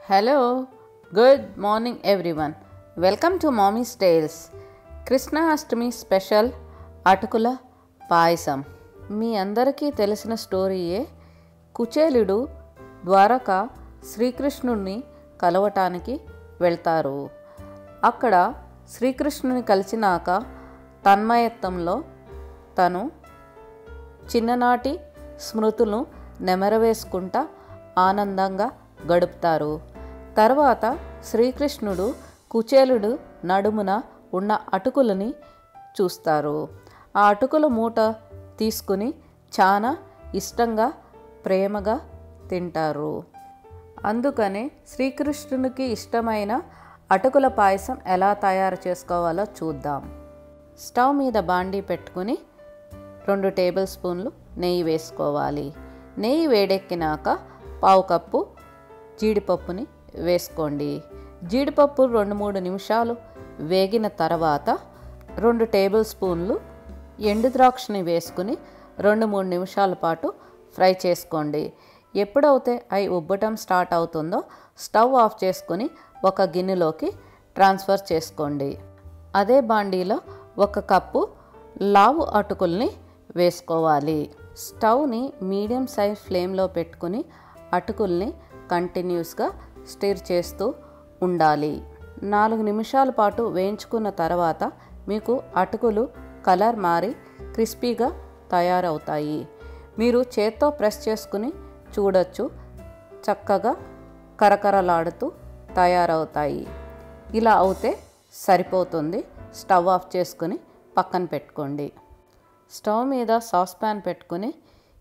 Hello, good morning everyone. Welcome to Mommy's Tales. Krishna Ashtami special అటుకుల పాయసం. మీ అందరికీ తెలిసిన స్టోరీయే. కుచేలుడు ద్వారక శ్రీకృష్ణుడిని కలవటానికి వెళ్తారు. అక్కడ శ్రీకృష్ణుని కలిసినాక తన్మయత్వంలో తను చిన్ననాటి స్మృతులను నెమరవేసుకుంటా ఆనందంగా గడుపుతారు. తర్వాత శ్రీకృష్ణుడు కుచేలుడు నడుమున ఉన్న అటుకులని చూస్తారు. ఆ అటుకుల మూట తీసుకుని చాలా ఇష్టంగా ప్రేమగా తింటారు. అందుకనే శ్రీకృష్ణునికి ఇష్టమైన అటుకుల పాయసం ఎలా తయారు చేసుకోవాలో చూద్దాం. స్టవ్ మీద బాండీ పెట్టుకుని 2 టేబుల్ స్పూన్లు నెయ్యి వేసుకోవాలి. నెయ్యి వేడెక్కినాక 1/2 కప్పు జీడిపప్పుని వేసుకోండి. జీడిపప్పు 2-3 నిమిషాలు వేగిన తర్వాత 2 టేబుల్ స్పూన్లు ఎండు ద్రాక్షని వేసుకుని 2-3 నిమిషాల పాటు ఫ్రై చేసుకోండి. ఎప్పుడైతే అవి ఉబ్బటం స్టార్ట్ అవుతుందో స్టవ్ ఆఫ్ చేసుకుని ఒక గిన్నెలోకి ట్రాన్స్ఫర్ చేసుకోండి. అదే బాండీలో 1 కప్పు లావు అటుకుల్ని వేసుకోవాలి. స్టవ్ని మీడియం సైజ్ ఫ్లేమ్లో పెట్టుకుని అటుకుల్ని కంటిన్యూస్గా స్టిర్ చేస్తూ ఉండాలి. 4 నిమిషాల పాటు వేయించుకున్న తర్వాత మీకు అటుకులు కలర్ మారి క్రిస్పీగా తయారవుతాయి. మీరు చేత్తో ప్రెస్ చేసుకుని చూడొచ్చు, చక్కగా కరకరలాడుతూ తయారవుతాయి. ఇలా అవుతే సరిపోతుంది. స్టవ్ ఆఫ్ చేసుకుని పక్కన పెట్టుకోండి. స్టవ్ మీద సాస్ ప్యాన్ పెట్టుకుని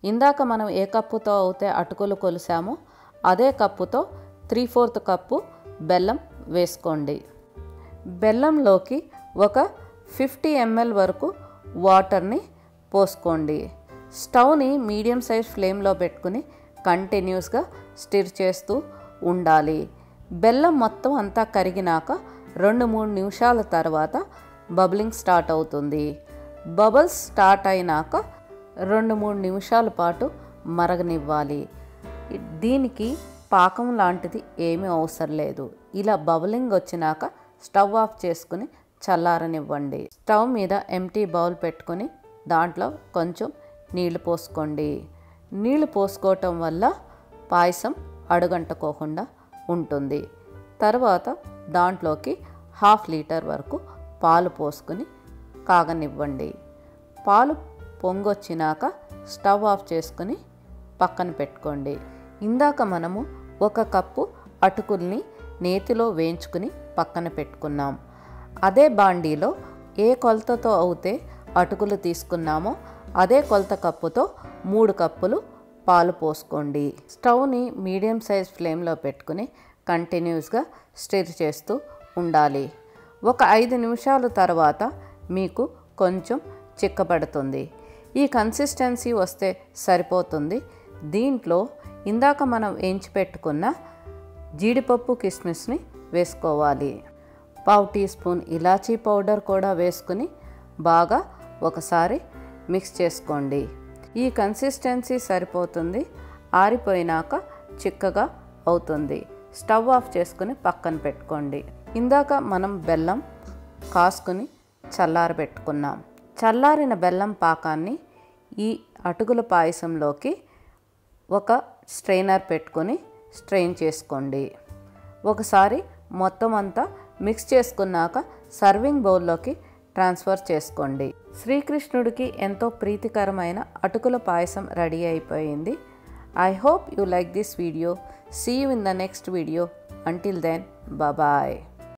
ఇందాక మనం ఏ కప్పుతో అయితే అటుకులు కొలిసామో అదే కప్పుతో 3/4 కప్పు బెల్లం వేసుకోండి. బెల్లంలోకి ఒక 50 ml వరకు వాటర్ని పోసుకోండి. స్టవ్ని మీడియం సైజ్ ఫ్లేమ్లో పెట్టుకుని కంటిన్యూస్గా స్టిర్ చేస్తూ ఉండాలి. బెల్లం మొత్తం అంతా కరిగినాక 2-3 నిమిషాల తర్వాత బబ్లింగ్ స్టార్ట్ అవుతుంది. బబుల్స్ స్టార్ట్ అయినాక 2-3 నిమిషాల పాటు మరగనివ్వాలి. దీనికి పాకం లాంటిది ఏమీ అవసరం లేదు. ఇలా బబులింగ్ వచ్చినాక స్టవ్ ఆఫ్ చేసుకుని చల్లారనివ్వండి. స్టవ్ మీద ఎంటీ బౌల్ పెట్టుకొని దాంట్లో కొంచెం నీళ్లు పోసుకోండి. నీళ్లు పోసుకోవటం వల్ల పాయసం అడుగంటుకోకుండా ఉంటుంది. తర్వాత దాంట్లోకి 1/2 లీటర్ వరకు పాలు పోసుకుని కాగనివ్వండి. పాలు పొంగొచ్చినాక స్టవ్ ఆఫ్ చేసుకుని పక్కన పెట్టుకోండి. ఇందాక మనము 1 కప్పు అటుకుల్ని నేతిలో వేయించుకుని పక్కన పెట్టుకున్నాం. అదే బాండీలో ఏ కొలతతో అయితే అటుకులు తీసుకున్నామో అదే కొలత కప్పుతో 3 కప్పులు పాలు పోసుకోండి. స్టవ్ని మీడియం సైజ్ ఫ్లేమ్లో పెట్టుకుని కంటిన్యూస్గా స్టిర్ చేస్తూ ఉండాలి. ఒక 5 నిమిషాల తర్వాత మీకు కొంచెం చిక్కబడుతుంది. ఈ కన్సిస్టెన్సీ వస్తే సరిపోతుంది. దీంట్లో ఇందాక మనం వేయించి పెట్టుకున్న జీడిపప్పు కిస్మిస్ని వేసుకోవాలి. 1/2 టీ స్పూన్ ఇలాచీ పౌడర్ కూడా వేసుకుని బాగా ఒకసారి మిక్స్ చేసుకోండి. ఈ కన్సిస్టెన్సీ సరిపోతుంది. ఆరిపోయినాక చిక్కగా అవుతుంది. స్టవ్ ఆఫ్ చేసుకుని పక్కన పెట్టుకోండి. ఇందాక మనం బెల్లం కాసుకుని చల్లారబెట్టుకున్నాం. చల్లారిన బెల్లం పాకాన్ని ఈ అటుకుల పాయసంలోకి ఒక స్ట్రెయినర్ పెట్టుకొని స్ట్రెయిన్ చేసుకోండి. ఒకసారి మొత్తం అంతా మిక్స్ చేసుకున్నాక సర్వింగ్ బౌల్లోకి ట్రాన్స్ఫర్ చేసుకోండి. శ్రీకృష్ణుడికి ఎంతో ప్రీతికరమైన అటుకుల పాయసం రెడీ అయిపోయింది. I hope you like this video. See you in the next video. Until then, bye bye.